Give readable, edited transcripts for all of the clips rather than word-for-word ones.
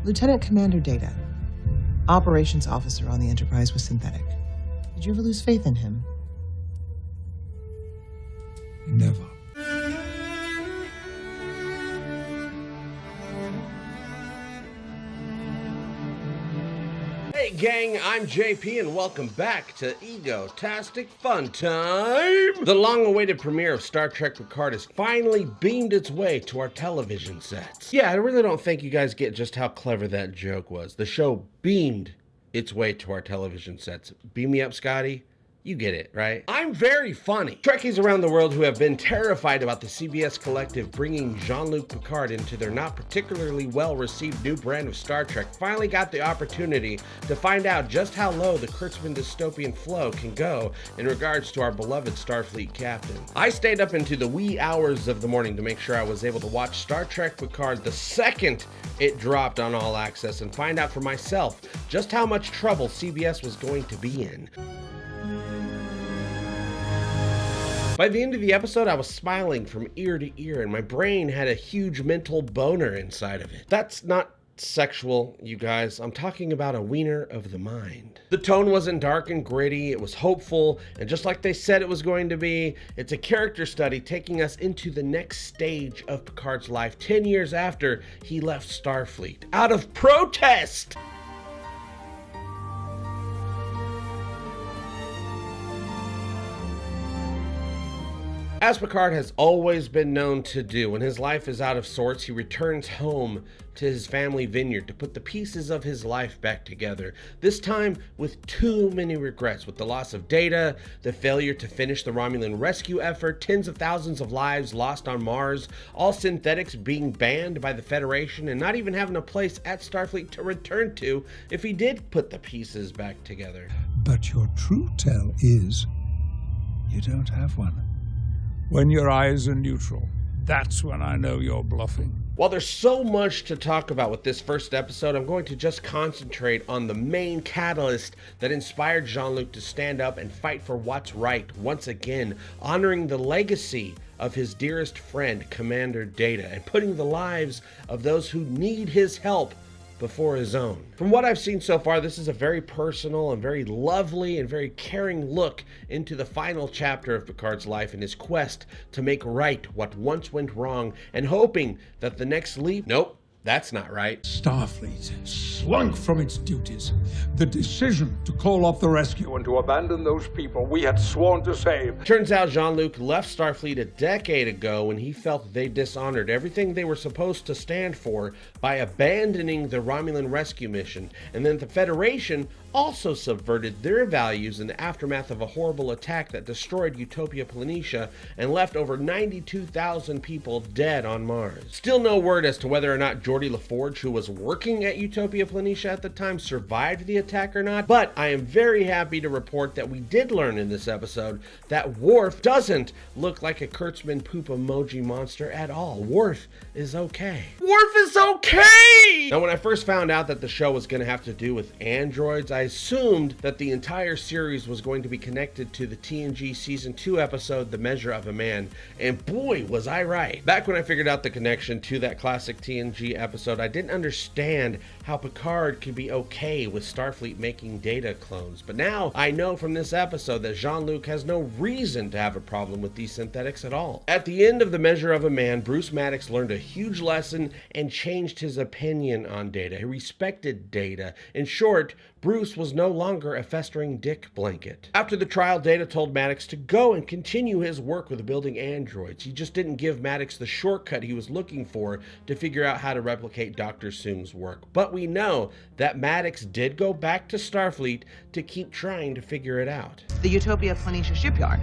Lieutenant Commander Data, operations officer on the Enterprise, was synthetic. Did you ever lose faith in him? Never. Hey gang, I'm JP and welcome back to Egotastic FunTime! The long-awaited premiere of Star Trek Picard has finally beamed its way to our television sets. Yeah, I really don't think you guys get just how clever that joke was. The show beamed its way to our television sets. Beam me up, Scotty. You get it, right? I'm very funny. Trekkies around the world who have been terrified about the CBS collective bringing Jean-Luc Picard into their not particularly well-received new brand of Star Trek finally got the opportunity to find out just how low the Kurtzman dystopian flow can go in regards to our beloved Starfleet captain. I stayed up into the wee hours of the morning to make sure I was able to watch Star Trek Picard the second it dropped on All Access and find out for myself just how much trouble CBS was going to be in. By the end of the episode, I was smiling from ear to ear, and my brain had a huge mental boner inside of it. That's not sexual, you guys. I'm talking about a wiener of the mind. The tone wasn't dark and gritty, it was hopeful, and just like they said it was going to be, it's a character study taking us into the next stage of Picard's life 10 years after he left Starfleet. Out of protest! As Picard has always been known to do, when his life is out of sorts, he returns home to his family vineyard to put the pieces of his life back together. This time with too many regrets, with the loss of Data, the failure to finish the Romulan rescue effort, tens of thousands of lives lost on Mars, all synthetics being banned by the Federation, and not even having a place at Starfleet to return to if he did put the pieces back together. But your true tell is, you don't have one. When your eyes are neutral, that's when I know you're bluffing. While there's so much to talk about with this first episode, I'm going to just concentrate on the main catalyst that inspired Jean-Luc to stand up and fight for what's right, once again, honoring the legacy of his dearest friend, Commander Data, and putting the lives of those who need his help before his own. From what I've seen so far, this is a very personal and very lovely and very caring look into the final chapter of Picard's life and his quest to make right what once went wrong, and hoping that the next leap, nope, that's not right. Starfleet slunk from its duties. The decision to call off the rescue and to abandon those people we had sworn to save. Turns out Jean-Luc left Starfleet a decade ago when he felt they dishonored everything they were supposed to stand for by abandoning the Romulan rescue mission, and then the Federation also subverted their values in the aftermath of a horrible attack that destroyed Utopia Planitia and left over 92,000 people dead on Mars. Still no word as to whether or not Geordi LaForge, who was working at Utopia Planitia at the time, survived the attack or not, but I am very happy to report that we did learn in this episode that Worf doesn't look like a Kurtzman poop emoji monster at all. Worf is okay. Worf is okay! Now, when I first found out that the show was going to have to do with androids, I assumed that the entire series was going to be connected to the TNG Season 2 episode, The Measure of a Man, and boy, was I right. Back when I figured out the connection to that classic TNG episode, I didn't understand how Picard could be okay with Starfleet making Data clones, but now I know from this episode that Jean-Luc has no reason to have a problem with these synthetics at all. At the end of The Measure of a Man, Bruce Maddox learned a huge lesson and changed his opinion on Data. He respected Data. In short, Bruce was no longer a festering dick blanket. After the trial, Data told Maddox to go and continue his work with building androids. He just didn't give Maddox the shortcut he was looking for to figure out how to replicate Dr. Soong's work. But we know that Maddox did go back to Starfleet to keep trying to figure it out. The Utopia Planitia shipyard.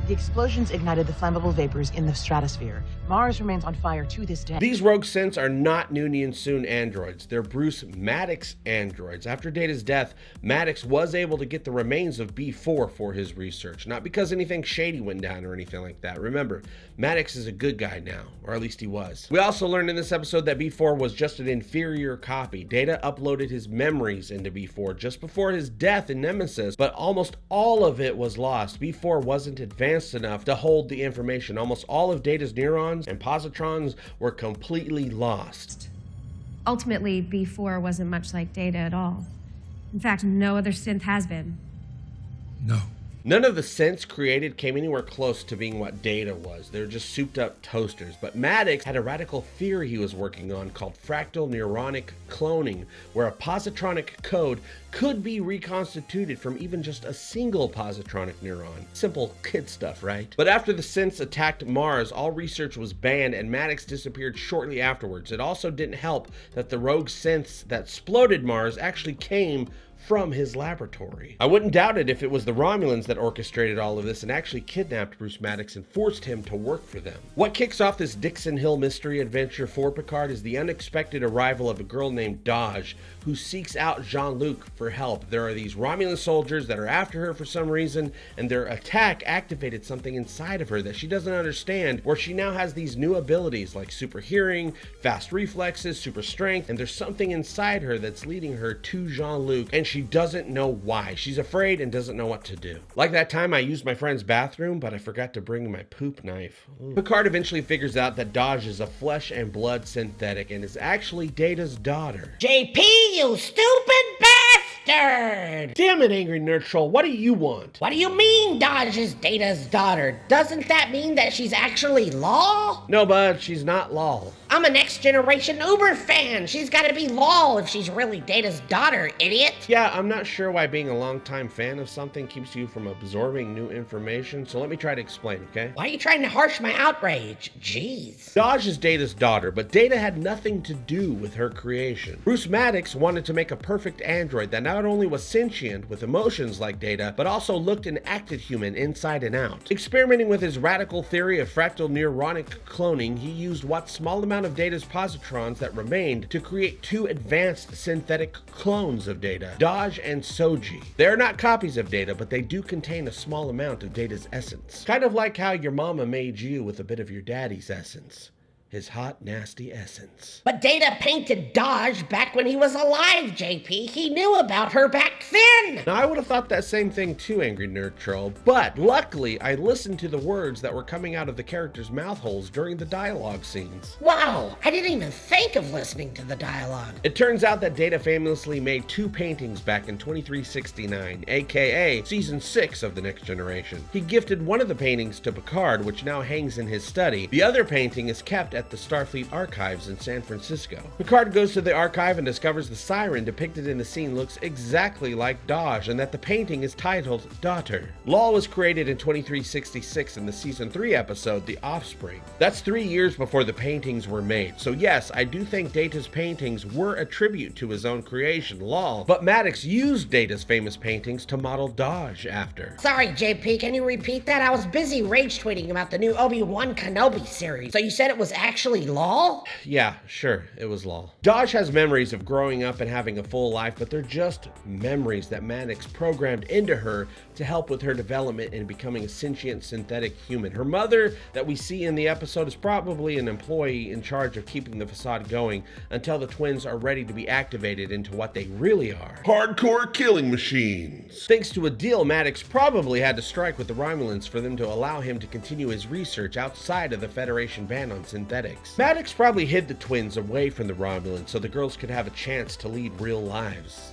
The explosions ignited the flammable vapors in the stratosphere. Mars remains on fire to this day. These rogue synths are not Noonien Soong androids. They're Bruce Maddox androids. After Data's death, Maddox was able to get the remains of B4 for his research. Not because anything shady went down or anything like that. Remember, Maddox is a good guy now, or at least he was. We also learned in this episode that B4 was just an inferior copy. Data uploaded his memories into B4 just before his death in Nemesis, but almost all of it was lost. B4 wasn't advanced enough to hold the information. Almost all of Data's neurons and positrons were completely lost. Ultimately, B4 wasn't much like Data at all. In fact, no other synth has been. No. None of the synths created came anywhere close to being what Data was. They were just souped up toasters. But Maddox had a radical theory he was working on called fractal neuronic cloning, where a positronic code could be reconstituted from even just a single positronic neuron. Simple kid stuff, right? But after the synths attacked Mars, all research was banned and Maddox disappeared shortly afterwards. It also didn't help that the rogue synths that exploded Mars actually came from his laboratory. I wouldn't doubt it if it was the Romulans that orchestrated all of this and actually kidnapped Bruce Maddox and forced him to work for them. What kicks off this Dixon Hill mystery adventure for Picard is the unexpected arrival of a girl named Dahj, who seeks out Jean-Luc for help. There are these Romulan soldiers that are after her for some reason, and their attack activated something inside of her that she doesn't understand, where she now has these new abilities like super hearing, fast reflexes, super strength, and there's something inside her that's leading her to Jean-Luc, and she doesn't know why. She's afraid and doesn't know what to do. Like that time I used my friend's bathroom, but I forgot to bring my poop knife. Ooh. Picard eventually figures out that Dahj is a flesh and blood synthetic and is actually Data's daughter. JP, you stupid bastard! Damn it, Angry Nerd Troll, what do you want? What do you mean Dahj is Data's daughter? Doesn't that mean that she's actually Lol? No, bud, she's not lol. I'm a Next Generation Uber fan. She's gotta be Lol if she's really Data's daughter, idiot. Yeah, I'm not sure why being a longtime fan of something keeps you from absorbing new information, so let me try to explain, okay? Why are you trying to harsh my outrage? Jeez. Dahj is Data's daughter, but Data had nothing to do with her creation. Bruce Maddox wanted to make a perfect android that not only was sentient with emotions like Data, but also looked and acted human inside and out. Experimenting with his radical theory of fractal neuronic cloning, he used what small amount of Data's positrons that remained to create two advanced synthetic clones of Data, Dahj and Soji. They are not copies of Data, but they do contain a small amount of Data's essence. Kind of like how your mama made you with a bit of your daddy's essence. His hot, nasty essence. But Data painted Dahj back when he was alive, JP. He knew about her back then. Now, I would have thought that same thing too, Angry Nerd Troll, but luckily I listened to the words that were coming out of the characters' mouth holes during the dialogue scenes. Wow, I didn't even think of listening to the dialogue. It turns out that Data famously made two paintings back in 2369, aka Season 6 of The Next Generation. He gifted one of the paintings to Picard, which now hangs in his study. The other painting is kept at the Starfleet Archives in San Francisco. Picard goes to the archive and discovers the siren depicted in the scene looks exactly like Dahj, and that the painting is titled Daughter. Lol was created in 2366 in the Season 3 episode, The Offspring. That's 3 years before the paintings were made, so yes, I do think Data's paintings were a tribute to his own creation, Lol, but Maddox used Data's famous paintings to model Dahj after. Sorry, JP, can you repeat that? I was busy rage tweeting about the new Obi-Wan Kenobi series. So you said it was actually Lol? Yeah, sure, it was Lol. Dahj has memories of growing up and having a full life, but they're just memories that Maddox programmed into her to help with her development in becoming a sentient synthetic human. Her mother that we see in the episode is probably an employee in charge of keeping the facade going until the twins are ready to be activated into what they really are. Hardcore killing machines. Thanks to a deal Maddox probably had to strike with the Romulans for them to allow him to continue his research outside of the Federation ban on synthetics. Maddox probably hid the twins away from the Romulans so the girls could have a chance to lead real lives.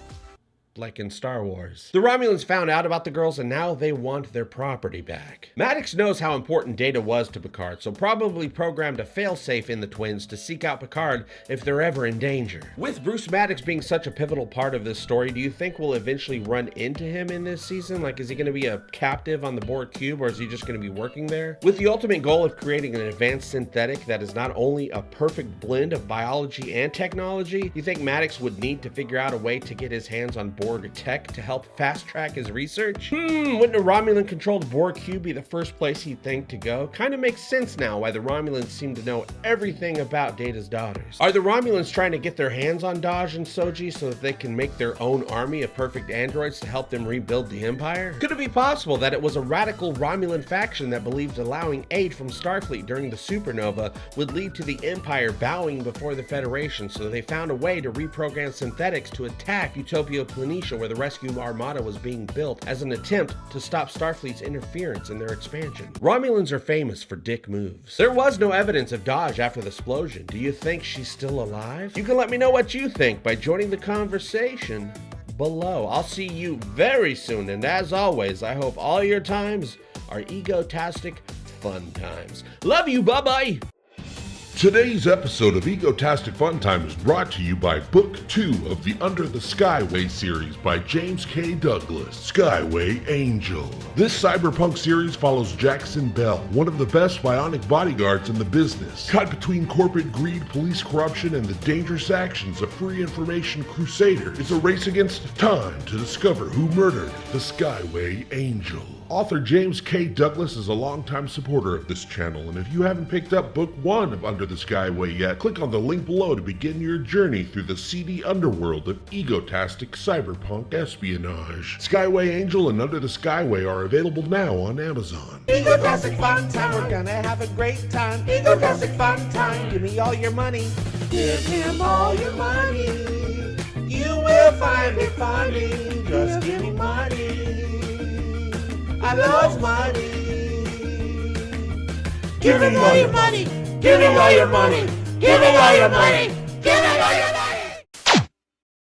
Like in Star Wars. The Romulans found out about the girls and now they want their property back. Maddox knows how important Data was to Picard, so probably programmed a failsafe in the twins to seek out Picard if they're ever in danger. With Bruce Maddox being such a pivotal part of this story, do you think we'll eventually run into him in this season? Like, is he going to be a captive on the Borg cube or is he just going to be working there? With the ultimate goal of creating an advanced synthetic that is not only a perfect blend of biology and technology, you think Maddox would need to figure out a way to get his hands on Borg tech to help fast track his research? Wouldn't a Romulan controlled Borg cube be the first place he'd think to go? Kind of makes sense now why the Romulans seem to know everything about Data's daughters. Are the Romulans trying to get their hands on Dahj and Soji so that they can make their own army of perfect androids to help them rebuild the Empire? Could it be possible that it was a radical Romulan faction that believed allowing aid from Starfleet during the supernova would lead to the Empire bowing before the Federation, so they found a way to reprogram synthetics to attack Utopia Planitia Phoenicia, where the rescue armada was being built as an attempt to stop Starfleet's interference in their expansion. Romulans are famous for dick moves. There was no evidence of Dahj after the explosion. Do you think she's still alive? You can let me know what you think by joining the conversation below. I'll see you very soon, and as always, I hope all your times are egotastic fun times. Love you, bye-bye! Today's episode of Egotastic FunTime is brought to you by Book 2 of the Under the Skyway series by James K. Douglas, Skyway Angel. This cyberpunk series follows Jackson Bell, one of the best bionic bodyguards in the business, caught between corporate greed, police corruption, and the dangerous actions of free information crusader. It's a race against time to discover who murdered the Skyway Angel. Author James K. Douglas is a longtime supporter of this channel, and if you haven't picked up Book 1 of Under the Skyway yet, click on the link below to begin your journey through the seedy underworld of egotastic cyberpunk espionage. Skyway Angel and Under the Skyway are available now on Amazon. Egotastic fun time, we're gonna have a great time. Egotastic fun time, give me all your money. Give him all your money. You will find it funny. Just give me money. I love money. Give me all your money. Give me all your money. Give me all your money. Give me all your money.